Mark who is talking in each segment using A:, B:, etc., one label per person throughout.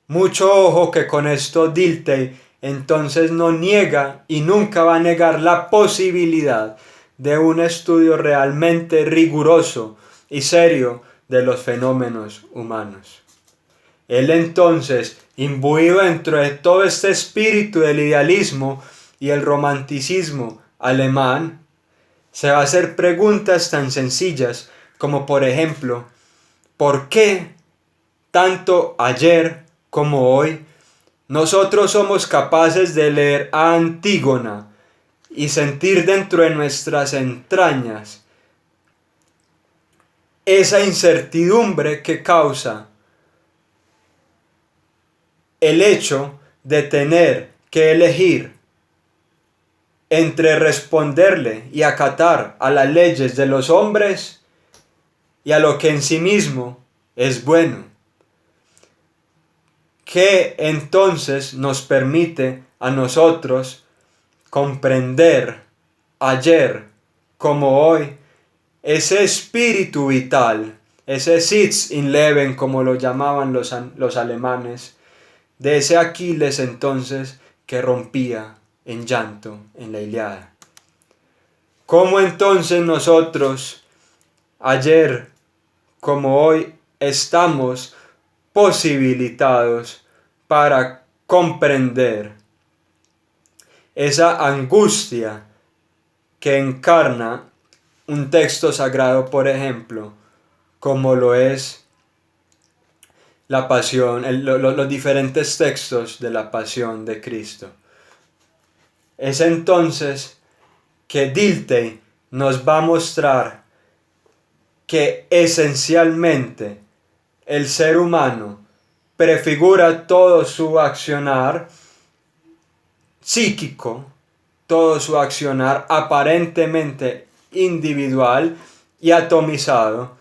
A: Mucho ojo que con esto Dilthey entonces no niega y nunca va a negar la posibilidad de un estudio realmente riguroso y serio de los fenómenos humanos. Él entonces, imbuido dentro de todo este espíritu del idealismo y el romanticismo alemán, se va a hacer preguntas tan sencillas como por ejemplo, ¿por qué tanto ayer como hoy nosotros somos capaces de leer a Antígona y sentir dentro de nuestras entrañas esa incertidumbre que causa el hecho de tener que elegir entre responderle y acatar a las leyes de los hombres y a lo que en sí mismo es bueno? Que entonces nos permite a nosotros comprender ayer como hoy ese espíritu vital, ese Sitz im Leben como lo llamaban los alemanes, de ese Aquiles entonces que rompía en llanto en la Ilíada. ¿Cómo entonces nosotros ayer como hoy estamos posibilitados para comprender esa angustia que encarna un texto sagrado, por ejemplo, como lo es la pasión, los diferentes textos de la pasión de Cristo? Es entonces que Dilthey nos va a mostrar que esencialmente el ser humano prefigura todo su accionar psíquico, todo su accionar aparentemente individual y atomizado,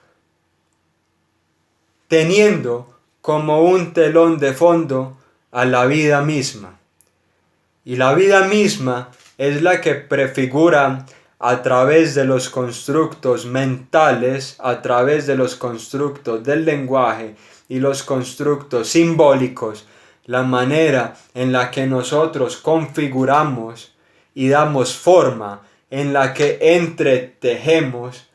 A: teniendo como un telón de fondo a la vida misma. Y la vida misma es la que prefigura a través de los constructos mentales, a través de los constructos del lenguaje y los constructos simbólicos, la manera en la que nosotros configuramos y damos forma, en la que entretejemos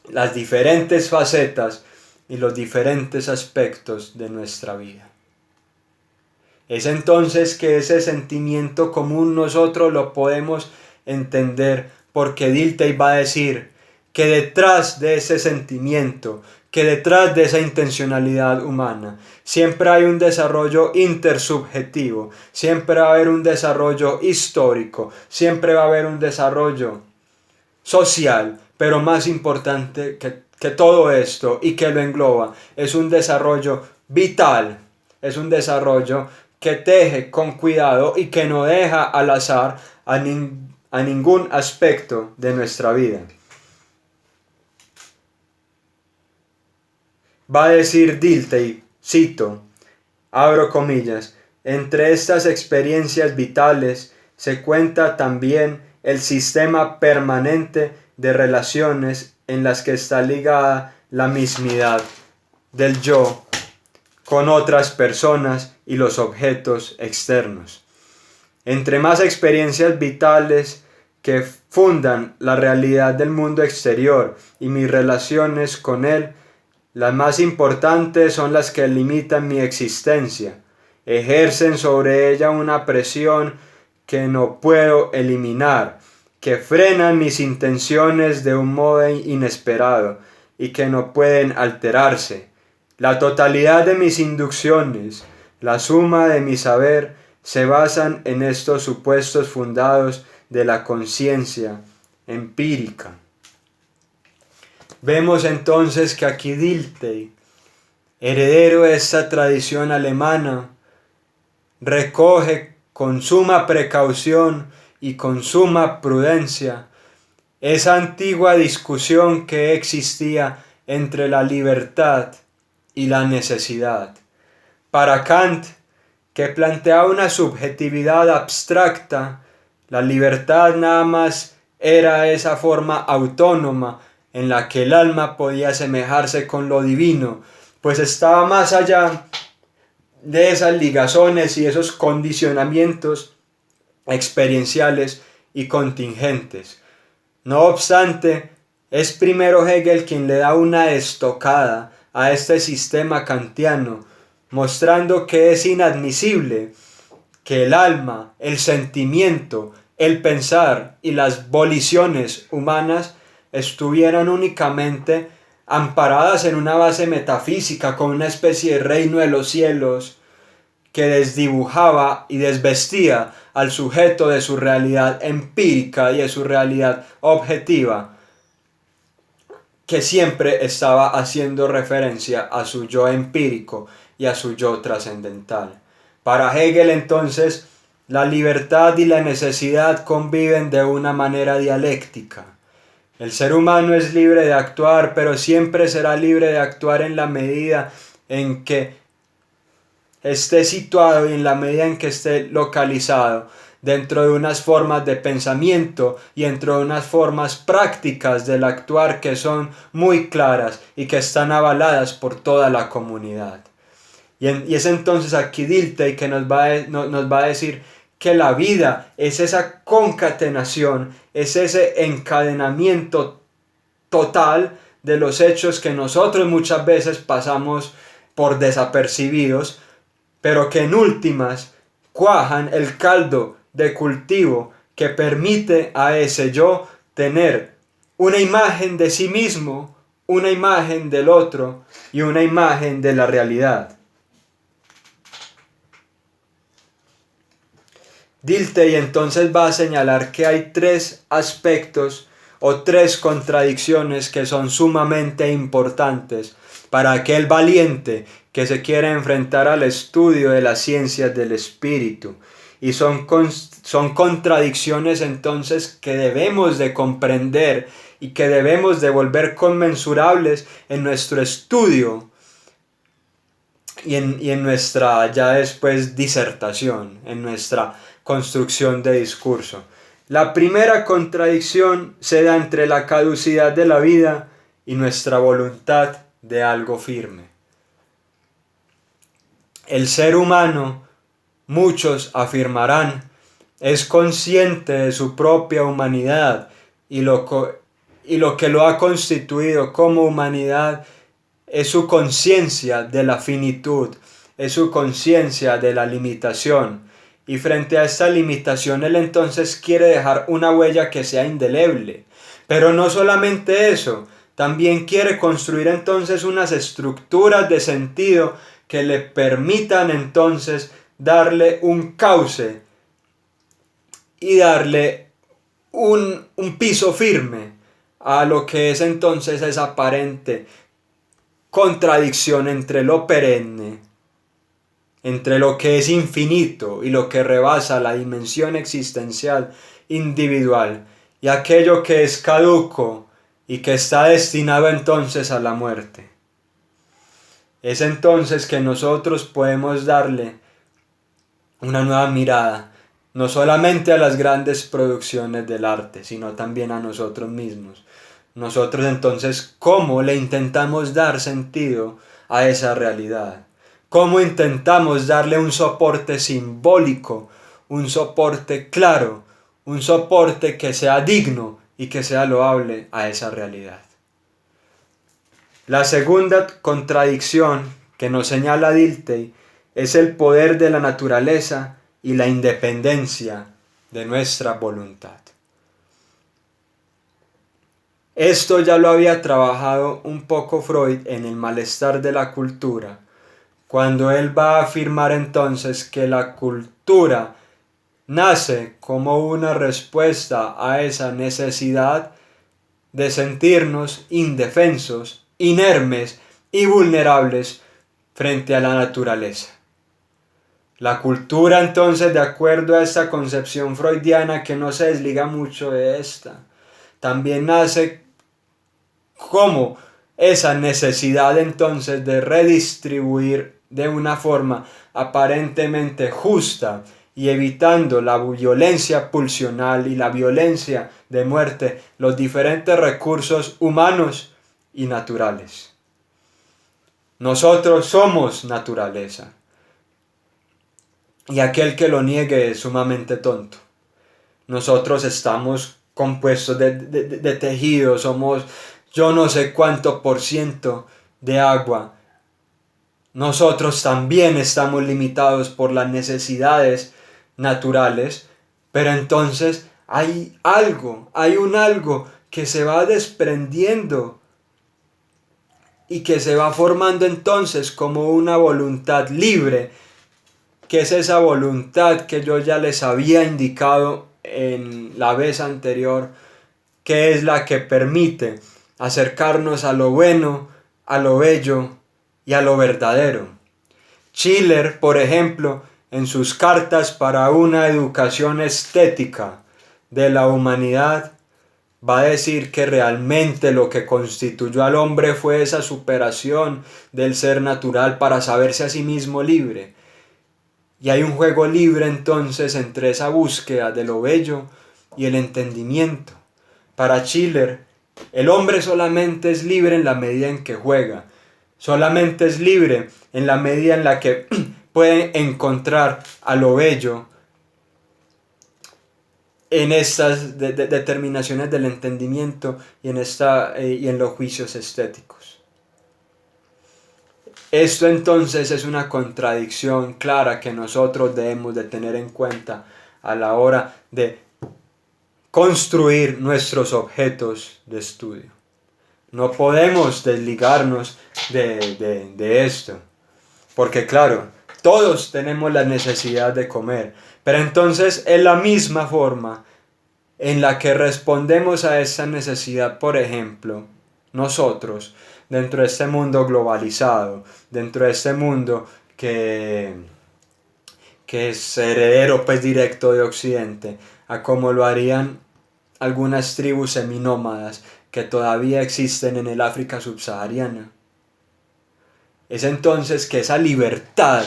A: las diferentes facetas y los diferentes aspectos de nuestra vida. Es entonces que ese sentimiento común nosotros lo podemos entender, porque Dilthey va a decir que detrás de ese sentimiento, que detrás de esa intencionalidad humana, siempre hay un desarrollo intersubjetivo, siempre va a haber un desarrollo histórico, siempre va a haber un desarrollo social, pero más importante que todo esto y que lo engloba, es un desarrollo vital, es un desarrollo que teje con cuidado y que no deja al azar a ningún aspecto de nuestra vida. Va a decir Dilthey, cito, abro comillas, entre estas experiencias vitales se cuenta también el sistema permanente de relaciones en las que está ligada la mismidad del yo con otras personas y los objetos externos. Entre más experiencias vitales que fundan la realidad del mundo exterior y mis relaciones con él, las más importantes son las que limitan mi existencia, ejercen sobre ella una presión que no puedo eliminar, que frenan mis intenciones de un modo inesperado y que no pueden alterarse. La totalidad de mis inducciones, la suma de mi saber, se basan en estos supuestos fundados de la conciencia empírica. Vemos entonces que aquí Dilthey, heredero de esta tradición alemana, recoge con suma precaución y con suma prudencia esa antigua discusión que existía entre la libertad y la necesidad. Para Kant, que planteaba una subjetividad abstracta, la libertad nada más era esa forma autónoma en la que el alma podía asemejarse con lo divino, pues estaba más allá de esas ligazones y esos condicionamientos experienciales y contingentes. No obstante, es primero Hegel quien le da una estocada a este sistema kantiano, mostrando que es inadmisible que el alma, el sentimiento, el pensar y las voliciones humanas estuvieran únicamente amparadas en una base metafísica, con una especie de reino de los cielos que desdibujaba y desvestía al sujeto de su realidad empírica y de su realidad objetiva, que siempre estaba haciendo referencia a su yo empírico y a su yo trascendental. Para Hegel, entonces, la libertad y la necesidad conviven de una manera dialéctica. El ser humano es libre de actuar, pero siempre será libre de actuar en la medida en que esté situado y en la medida en que esté localizado dentro de unas formas de pensamiento y dentro de unas formas prácticas del actuar que son muy claras y que están avaladas por toda la comunidad. Y es entonces aquí Dilthey que nos va a decir que la vida es esa concatenación, es ese encadenamiento total de los hechos que nosotros muchas veces pasamos por desapercibidos, pero que en últimas cuajan el caldo de cultivo que permite a ese yo tener una imagen de sí mismo, una imagen del otro y una imagen de la realidad. Dilthey entonces va a señalar que hay tres aspectos o tres contradicciones que son sumamente importantes para aquel valiente que se quiere enfrentar al estudio de las ciencias del espíritu. Y son contradicciones entonces que debemos de comprender y que debemos de volver conmensurables en nuestro estudio y en nuestra ya después disertación, en nuestra construcción de discurso. La primera contradicción se da entre la caducidad de la vida y nuestra voluntad de algo firme. El ser humano, muchos afirmarán, es consciente de su propia humanidad y lo que lo ha constituido como humanidad es su conciencia de la finitud, es su conciencia de la limitación. Y frente a esta limitación él entonces quiere dejar una huella que sea indeleble. Pero no solamente eso, también quiere construir entonces unas estructuras de sentido que le permitan entonces darle un cauce y darle un piso firme a lo que es entonces esa aparente contradicción entre lo perenne, entre lo que es infinito y lo que rebasa la dimensión existencial individual, y aquello que es caduco y que está destinado entonces a la muerte. Es entonces que nosotros podemos darle una nueva mirada, no solamente a las grandes producciones del arte, sino también a nosotros mismos. Nosotros entonces, ¿cómo le intentamos dar sentido a esa realidad? ¿Cómo intentamos darle un soporte simbólico, un soporte claro, un soporte que sea digno y que sea loable a esa realidad? La segunda contradicción que nos señala Dilthey es el poder de la naturaleza y la independencia de nuestra voluntad. Esto ya lo había trabajado un poco Freud en El malestar de la cultura, cuando él va a afirmar entonces que la cultura nace como una respuesta a esa necesidad de sentirnos indefensos, inermes y vulnerables frente a la naturaleza. La cultura entonces, de acuerdo a esta concepción freudiana que no se desliga mucho de esta, también nace como esa necesidad entonces de redistribuir de una forma aparentemente justa y evitando la violencia pulsional y la violencia de muerte, los diferentes recursos humanos y naturales. Nosotros somos naturaleza. y aquel que lo niegue es sumamente tonto. Nosotros estamos compuestos de tejido, somos yo no sé cuánto por ciento de agua. Nosotros también estamos limitados por las necesidades naturales, pero entonces hay un algo que se va desprendiendo y que se va formando entonces como una voluntad libre, que es esa voluntad que yo ya les había indicado en la vez anterior, que es la que permite acercarnos a lo bueno, a lo bello y a lo verdadero. Schiller, por ejemplo, en sus cartas para una educación estética de la humanidad, va a decir que realmente lo que constituyó al hombre fue esa superación del ser natural para saberse a sí mismo libre. Y hay un juego libre entonces entre esa búsqueda de lo bello y el entendimiento. Para Schiller, el hombre solamente es libre en la medida en que juega, solamente es libre en la medida en la que puede encontrar a lo bello en estas determinaciones del entendimiento y en los juicios estéticos. Esto entonces es una contradicción clara que nosotros debemos de tener en cuenta a la hora de construir nuestros objetos de estudio. No podemos desligarnos de esto, porque claro, todos tenemos la necesidad de comer, pero entonces es la misma forma en la que respondemos a esa necesidad, por ejemplo, nosotros, dentro de este mundo globalizado, dentro de este mundo que es heredero pues directo de Occidente, a como lo harían algunas tribus seminómadas que todavía existen en el África subsahariana. Es entonces que esa libertad,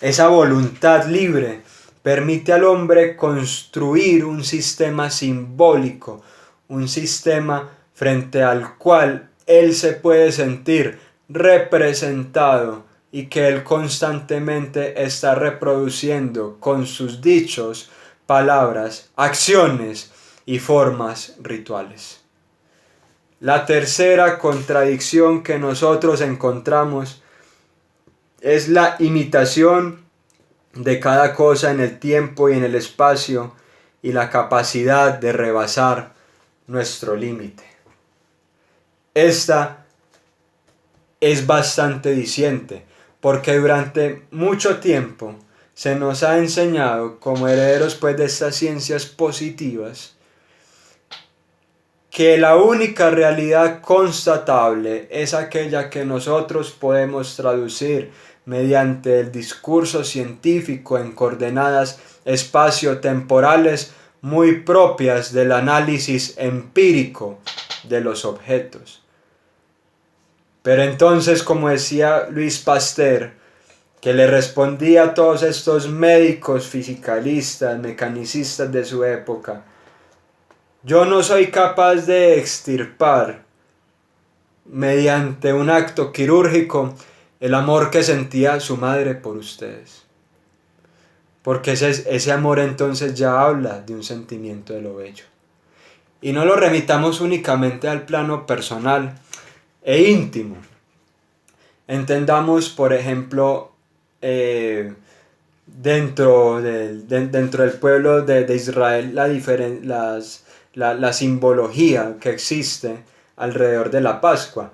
A: esa voluntad libre, permite al hombre construir un sistema simbólico, un sistema frente al cual él se puede sentir representado y que él constantemente está reproduciendo con sus dichos, palabras, acciones y formas rituales. La tercera contradicción que nosotros encontramos es la imitación de cada cosa en el tiempo y en el espacio y la capacidad de rebasar nuestro límite. Esta es bastante diciente porque durante mucho tiempo se nos ha enseñado como herederos pues de estas ciencias positivas que la única realidad constatable es aquella que nosotros podemos traducir mediante el discurso científico en coordenadas espacio-temporales muy propias del análisis empírico de los objetos. Pero entonces, como decía Louis Pasteur, que le respondía a todos estos médicos fisicalistas, mecanicistas de su época, yo no soy capaz de extirpar mediante un acto quirúrgico el amor que sentía su madre por ustedes. Porque ese amor entonces ya habla de un sentimiento de lo bello. Y no lo remitamos únicamente al plano personal e íntimo. Entendamos, por ejemplo, dentro del pueblo de Israel la simbología que existe alrededor de la Pascua.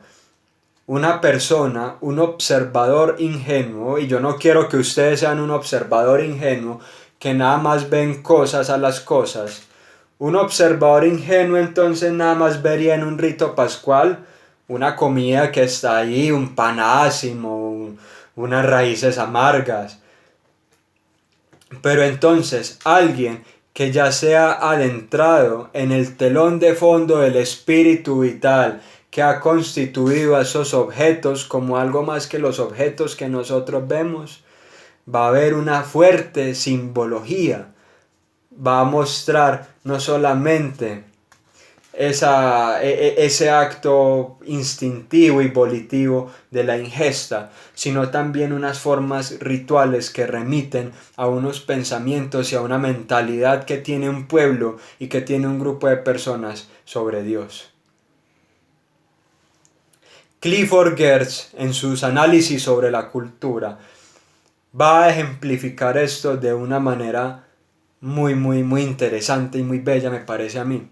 A: Una persona, un observador ingenuo, y yo no quiero que ustedes sean un observador ingenuo, que nada más ven cosas a las cosas. Un observador ingenuo entonces nada más vería en un rito pascual una comida que está ahí, un panásimo, unas raíces amargas. Pero entonces alguien que ya se ha adentrado en el telón de fondo del espíritu vital, que ha constituido a esos objetos como algo más que los objetos que nosotros vemos, va a haber una fuerte simbología, va a mostrar no solamente ese acto instintivo y volitivo de la ingesta, sino también unas formas rituales que remiten a unos pensamientos y a una mentalidad que tiene un pueblo y que tiene un grupo de personas sobre Dios. Clifford Geertz, en sus análisis sobre la cultura, va a ejemplificar esto de una manera muy interesante y muy bella, me parece a mí.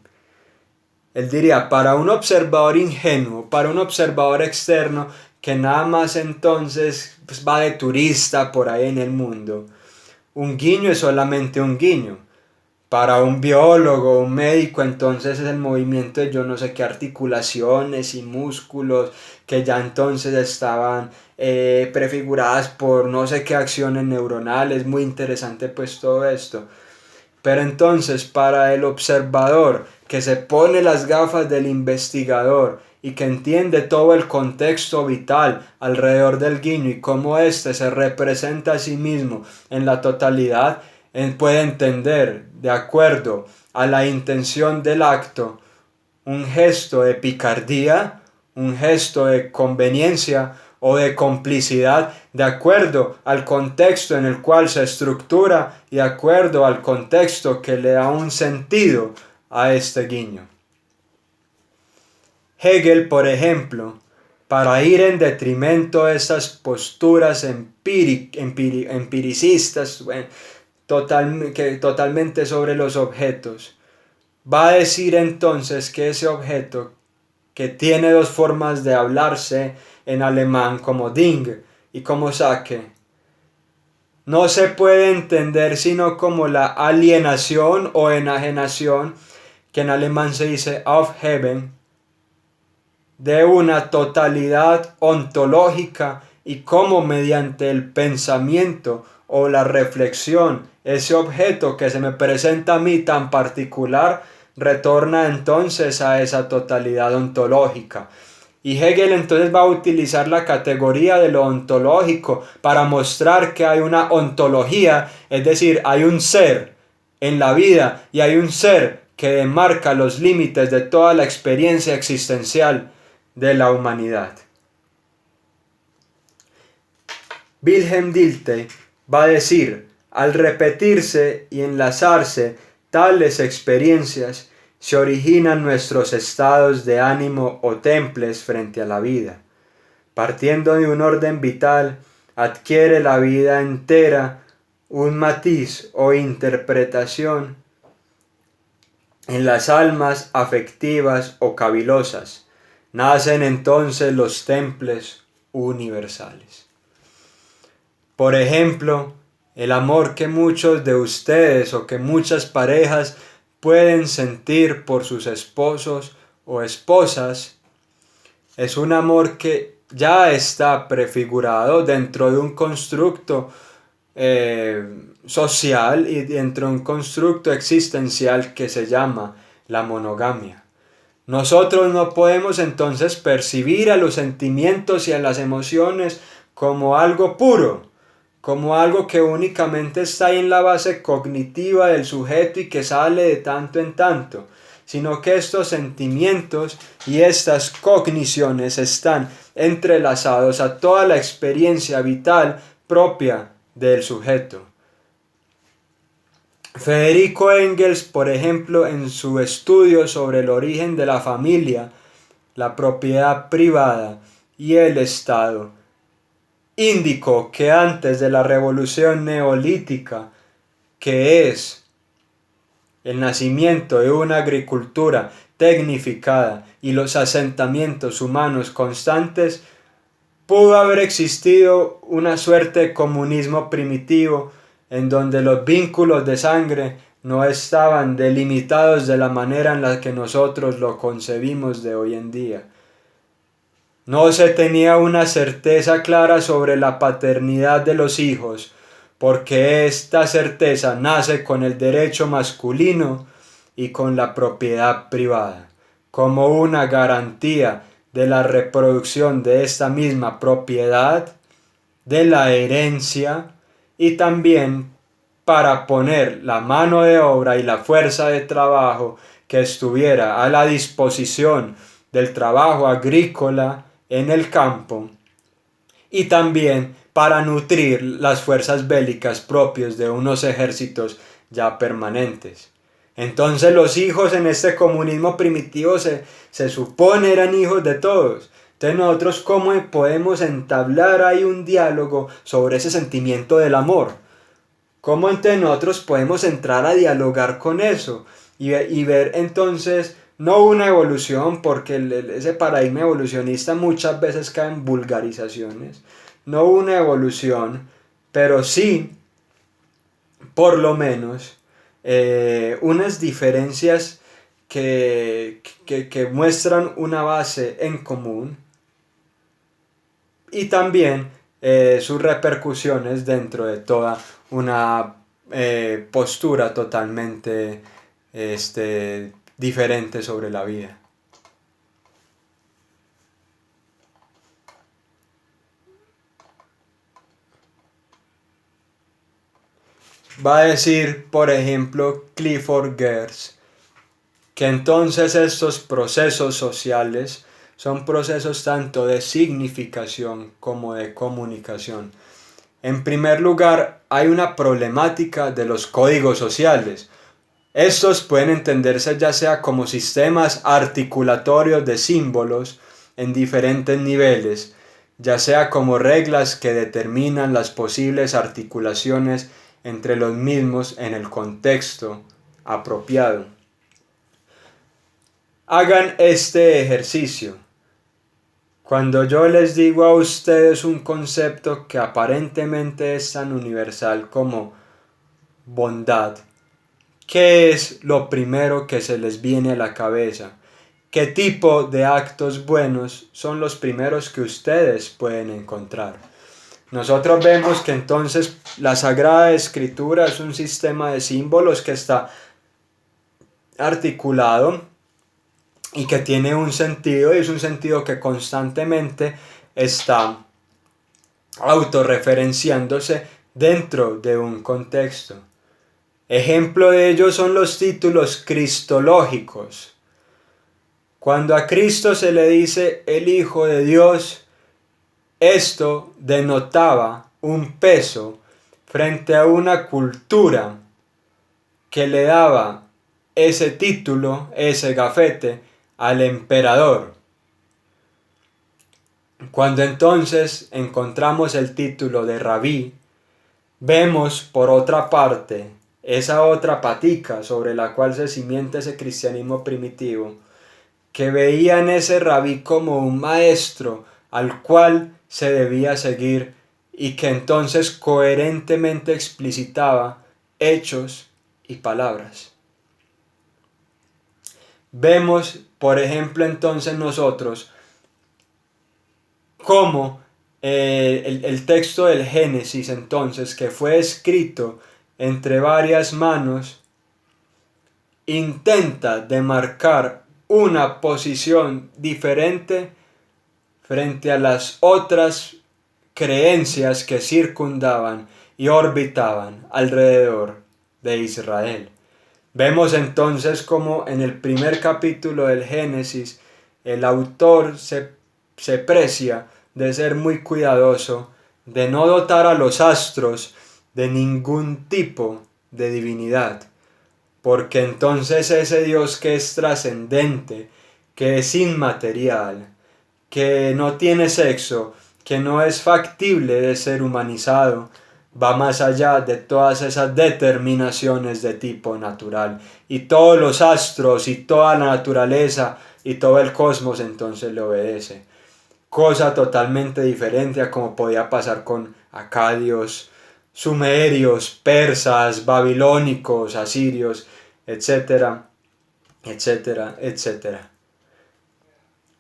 A: Él diría, para un observador ingenuo, para un observador externo, que nada más entonces pues, va de turista por ahí en el mundo, un guiño es solamente un guiño. Para un biólogo, un médico, entonces es el movimiento de yo no sé qué articulaciones y músculos que ya entonces estaban prefiguradas por no sé qué acciones neuronales. Muy interesante pues todo esto. Pero entonces para el observador que se pone las gafas del investigador y que entiende todo el contexto vital alrededor del guiño y cómo éste se representa a sí mismo en la totalidad, él puede entender, de acuerdo a la intención del acto, un gesto de picardía, un gesto de conveniencia o de complicidad, de acuerdo al contexto en el cual se estructura y de acuerdo al contexto que le da un sentido a este guiño. Hegel, por ejemplo, para ir en detrimento de estas posturas empiricistas, totalmente sobre los objetos, va a decir entonces que ese objeto, que tiene dos formas de hablarse en alemán como Ding y como Sache, no se puede entender sino como la alienación o enajenación, que en alemán se dice Aufheben, de una totalidad ontológica y cómo mediante el pensamiento o la reflexión ese objeto que se me presenta a mí tan particular retorna entonces a esa totalidad ontológica. Y Hegel entonces va a utilizar la categoría de lo ontológico para mostrar que hay una ontología, es decir, hay un ser en la vida y hay un ser que demarca los límites de toda la experiencia existencial de la humanidad. Wilhelm Dilthey va a decir, al repetirse y enlazarse tales experiencias, se originan nuestros estados de ánimo o temples frente a la vida. Partiendo de un orden vital, adquiere la vida entera un matiz o interpretación en las almas afectivas o cavilosas. Nacen entonces los templos universales. Por ejemplo, el amor que muchos de ustedes o que muchas parejas pueden sentir por sus esposos o esposas es un amor que ya está prefigurado dentro de un constructo social y dentro de un constructo existencial que se llama la monogamia. Nosotros no podemos entonces percibir a los sentimientos y a las emociones como algo puro, como algo que únicamente está ahí en la base cognitiva del sujeto y que sale de tanto en tanto, sino que estos sentimientos y estas cogniciones están entrelazados a toda la experiencia vital propia del sujeto. Federico Engels, por ejemplo, en su estudio sobre el origen de la familia, la propiedad privada y el Estado, indicó que antes de la revolución neolítica, que es el nacimiento de una agricultura tecnificada y los asentamientos humanos constantes, pudo haber existido una suerte de comunismo primitivo en donde los vínculos de sangre no estaban delimitados de la manera en la que nosotros lo concebimos de hoy en día. No se tenía una certeza clara sobre la paternidad de los hijos, porque esta certeza nace con el derecho masculino y con la propiedad privada, como una garantía de la reproducción de esta misma propiedad, de la herencia y también para poner la mano de obra y la fuerza de trabajo que estuviera a la disposición del trabajo agrícola en el campo y también para nutrir las fuerzas bélicas propias de unos ejércitos ya permanentes. Entonces los hijos en este comunismo primitivo se supone eran hijos de todos. Entonces nosotros cómo podemos entablar ahí un diálogo sobre ese sentimiento del amor. ¿Cómo entre nosotros podemos entrar a dialogar con eso? Y ver entonces, no una evolución, porque ese paradigma evolucionista muchas veces cae en vulgarizaciones, no una evolución, pero sí, por lo menos, unas diferencias que muestran una base en común y también sus repercusiones dentro de toda una postura totalmente diferente sobre la vida. Va a decir, por ejemplo, Clifford Geertz, que entonces estos procesos sociales son procesos tanto de significación como de comunicación. En primer lugar, hay una problemática de los códigos sociales. Estos pueden entenderse ya sea como sistemas articulatorios de símbolos en diferentes niveles, ya sea como reglas que determinan las posibles articulaciones entre los mismos en el contexto apropiado. Hagan este ejercicio. Cuando yo les digo a ustedes un concepto que aparentemente es tan universal como bondad, ¿qué es lo primero que se les viene a la cabeza? ¿Qué tipo de actos buenos son los primeros que ustedes pueden encontrar? Nosotros vemos que entonces la Sagrada Escritura es un sistema de símbolos que está articulado y que tiene un sentido, y es un sentido que constantemente está autorreferenciándose dentro de un contexto. Ejemplo de ello son los títulos cristológicos. Cuando a Cristo se le dice el Hijo de Dios, esto denotaba un peso frente a una cultura que le daba ese título, ese gafete, al emperador. Cuando entonces encontramos el título de rabí, vemos por otra parte esa otra patica sobre la cual se cimienta ese cristianismo primitivo, que veía en ese rabí como un maestro al cual se debía seguir y que entonces coherentemente explicitaba hechos y palabras. Vemos, por ejemplo, entonces nosotros cómo el texto del Génesis entonces, que fue escrito entre varias manos, intenta demarcar una posición diferente frente a las otras creencias que circundaban y orbitaban alrededor de Israel. Vemos entonces como en el primer capítulo del Génesis el autor se precia de ser muy cuidadoso, de no dotar a los astros de ningún tipo de divinidad, porque entonces ese Dios que es trascendente, que es inmaterial, que no tiene sexo, que no es factible de ser humanizado, va más allá de todas esas determinaciones de tipo natural. Y todos los astros y toda la naturaleza y todo el cosmos entonces le obedece. Cosa totalmente diferente a como podía pasar con acadios, sumerios, persas, babilónicos, asirios, etcétera, etcétera, etcétera.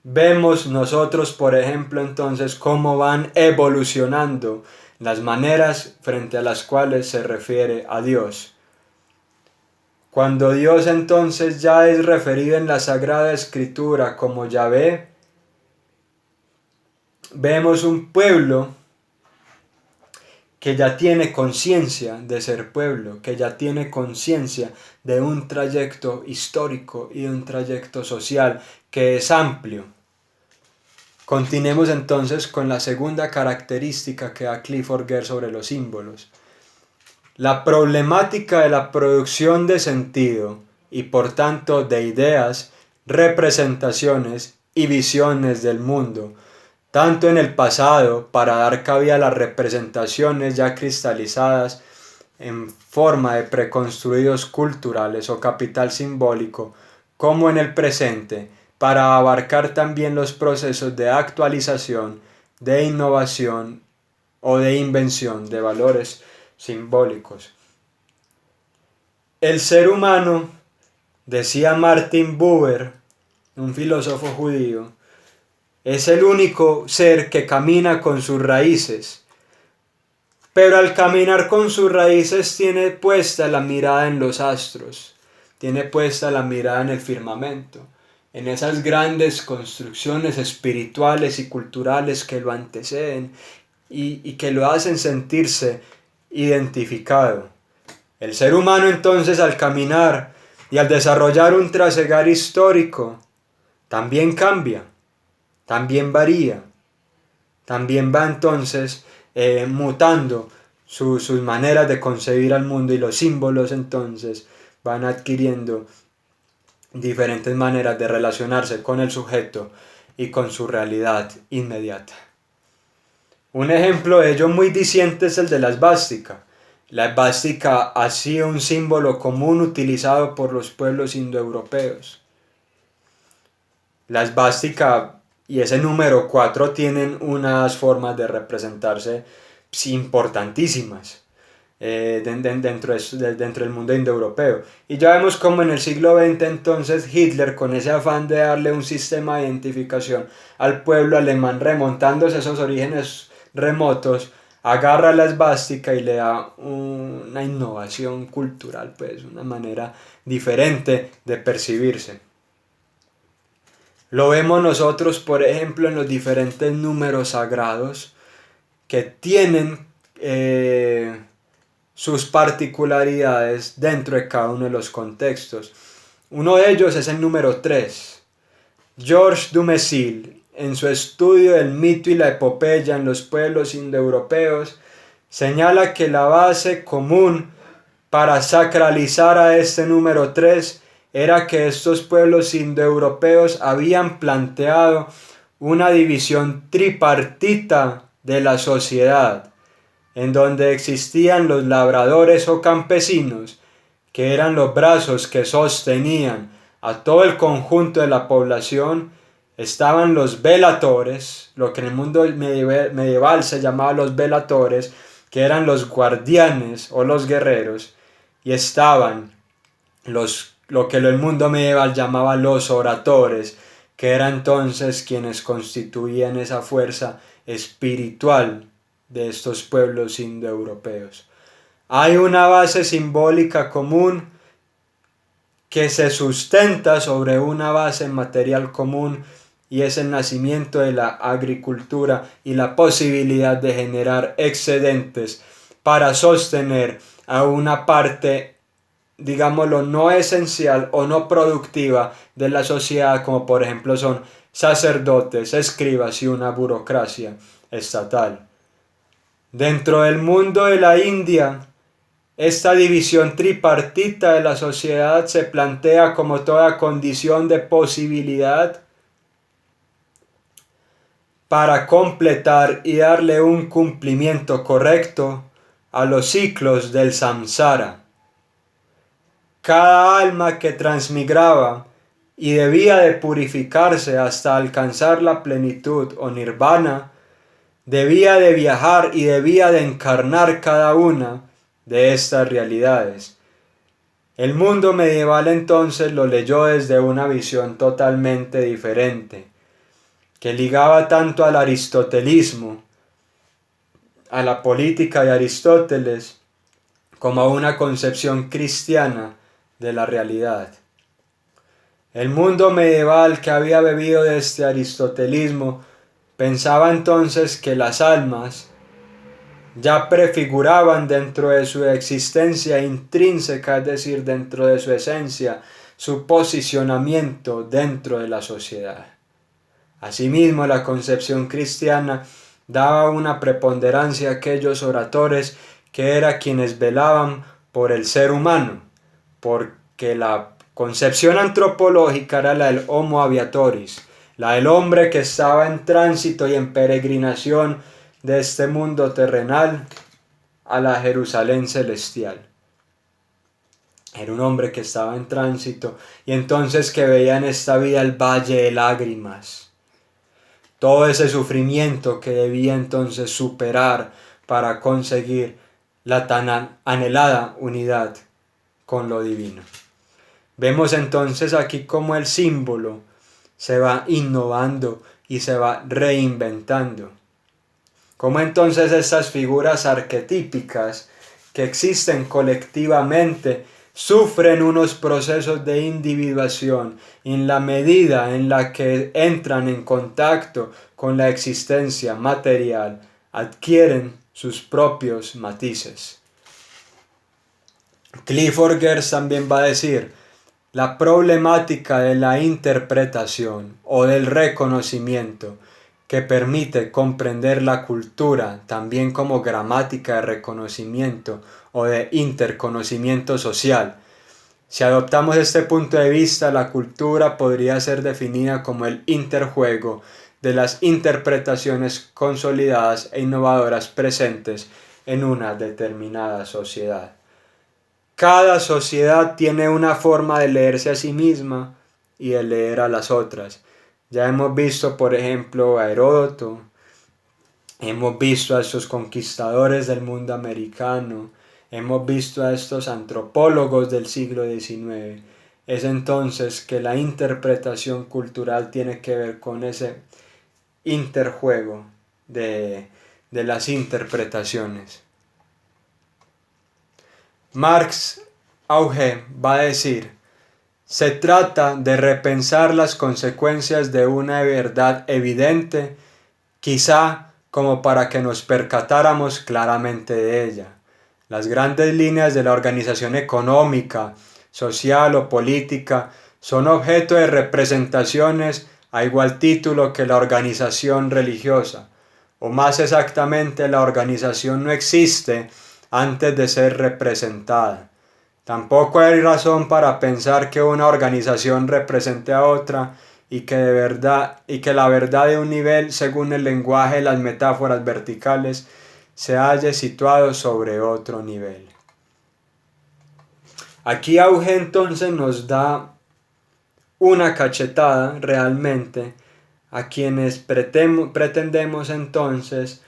A: Vemos nosotros, por ejemplo, entonces cómo van evolucionando las maneras frente a las cuales se refiere a Dios. Cuando Dios entonces ya es referido en la Sagrada Escritura como Yahvé, vemos un pueblo que ya tiene conciencia de ser pueblo, que ya tiene conciencia de un trayecto histórico y de un trayecto social que es amplio. Continuemos entonces con la segunda característica que da Clifford Geertz sobre los símbolos. La problemática de la producción de sentido y por tanto de ideas, representaciones y visiones del mundo, tanto en el pasado para dar cabida a las representaciones ya cristalizadas en forma de preconstruidos culturales o capital simbólico, como en el presente, para abarcar también los procesos de actualización, de innovación o de invención de valores simbólicos. El ser humano, decía Martin Buber, un filósofo judío, es el único ser que camina con sus raíces, pero al caminar con sus raíces tiene puesta la mirada en los astros, tiene puesta la mirada en el firmamento, en esas grandes construcciones espirituales y culturales que lo anteceden y que lo hacen sentirse identificado. El ser humano entonces al caminar y al desarrollar un trasegar histórico también cambia, también varía, también va entonces mutando sus maneras de concebir al mundo, y los símbolos entonces van adquiriendo diferentes maneras de relacionarse con el sujeto y con su realidad inmediata. Un ejemplo de ello muy diciente es el de la esvástica. La esvástica ha sido un símbolo común utilizado por los pueblos indoeuropeos. La esvástica y ese número 4 tienen unas formas de representarse importantísimas dentro del mundo indoeuropeo. Y ya vemos como en el siglo XX entonces Hitler, con ese afán de darle un sistema de identificación al pueblo alemán, remontándose a esos orígenes remotos, agarra la esvástica y le da una innovación cultural, pues una manera diferente de percibirse. Lo vemos nosotros, por ejemplo, en los diferentes números sagrados que tienen sus particularidades dentro de cada uno de los contextos. Uno de ellos es el número 3. Georges Dumézil, en su estudio del mito y la epopeya en los pueblos indoeuropeos, señala que la base común para sacralizar a este número 3 era que estos pueblos indoeuropeos habían planteado una división tripartita de la sociedad, en donde existían los labradores o campesinos, que eran los brazos que sostenían a todo el conjunto de la población. Estaban los velatores, lo que en el mundo medieval se llamaba los velatores, que eran los guardianes o los guerreros, y estaban lo que el mundo medieval llamaba los oradores, que eran entonces quienes constituían esa fuerza espiritual de estos pueblos indoeuropeos. Hay una base simbólica común que se sustenta sobre una base material común, y es el nacimiento de la agricultura y la posibilidad de generar excedentes para sostener a una parte, digámoslo, no esencial o no productiva de la sociedad, como por ejemplo son sacerdotes, escribas y una burocracia estatal. Dentro del mundo de la India, esta división tripartita de la sociedad se plantea como toda condición de posibilidad para completar y darle un cumplimiento correcto a los ciclos del samsara. Cada alma que transmigraba y debía de purificarse hasta alcanzar la plenitud o nirvana, debía de viajar y debía de encarnar cada una de estas realidades. El mundo medieval entonces lo leyó desde una visión totalmente diferente, que ligaba tanto al aristotelismo, a la política de Aristóteles, como a una concepción cristiana de la realidad. El mundo medieval, que había bebido de este aristotelismo, pensaba entonces que las almas ya prefiguraban dentro de su existencia intrínseca, es decir, dentro de su esencia, su posicionamiento dentro de la sociedad. Asimismo, la concepción cristiana daba una preponderancia a aquellos oradores que eran quienes velaban por el ser humano, porque la concepción antropológica era la del Homo Aviatoris, la del hombre que estaba en tránsito y en peregrinación de este mundo terrenal a la Jerusalén celestial. Era un hombre que estaba en tránsito y entonces que veía en esta vida el valle de lágrimas, todo ese sufrimiento que debía entonces superar para conseguir la tan anhelada unidad con lo divino. Vemos entonces aquí cómo el símbolo se va innovando y se va reinventando. Cómo entonces estas figuras arquetípicas que existen colectivamente sufren unos procesos de individuación en la medida en la que entran en contacto con la existencia material, adquieren sus propios matices. Clifford Geertz también va a decir: la problemática de la interpretación o del reconocimiento que permite comprender la cultura también como gramática de reconocimiento o de interconocimiento social. Si adoptamos este punto de vista, la cultura podría ser definida como el interjuego de las interpretaciones consolidadas e innovadoras presentes en una determinada sociedad. Cada sociedad tiene una forma de leerse a sí misma y de leer a las otras. Ya hemos visto, por ejemplo, a Heródoto, hemos visto a estos conquistadores del mundo americano, hemos visto a estos antropólogos del siglo XIX. Es entonces que la interpretación cultural tiene que ver con ese interjuego de las interpretaciones. Marx Augé va a decir: se trata de repensar las consecuencias de una verdad evidente, quizá como para que nos percatáramos claramente de ella. Las grandes líneas de la organización económica, social o política son objeto de representaciones a igual título que la organización religiosa, o más exactamente, la organización no existe antes de ser representada. Tampoco hay razón para pensar que una organización represente a otra y que la verdad de un nivel, según el lenguaje de las metáforas verticales, se halle situado sobre otro nivel. Aquí Auge entonces nos da una cachetada realmente a quienes pretendemos entonces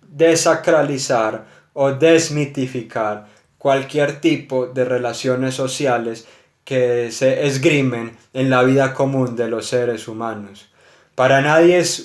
A: desacralizar o desmitificar cualquier tipo de relaciones sociales que se esgrimen en la vida común de los seres humanos. Para nadie es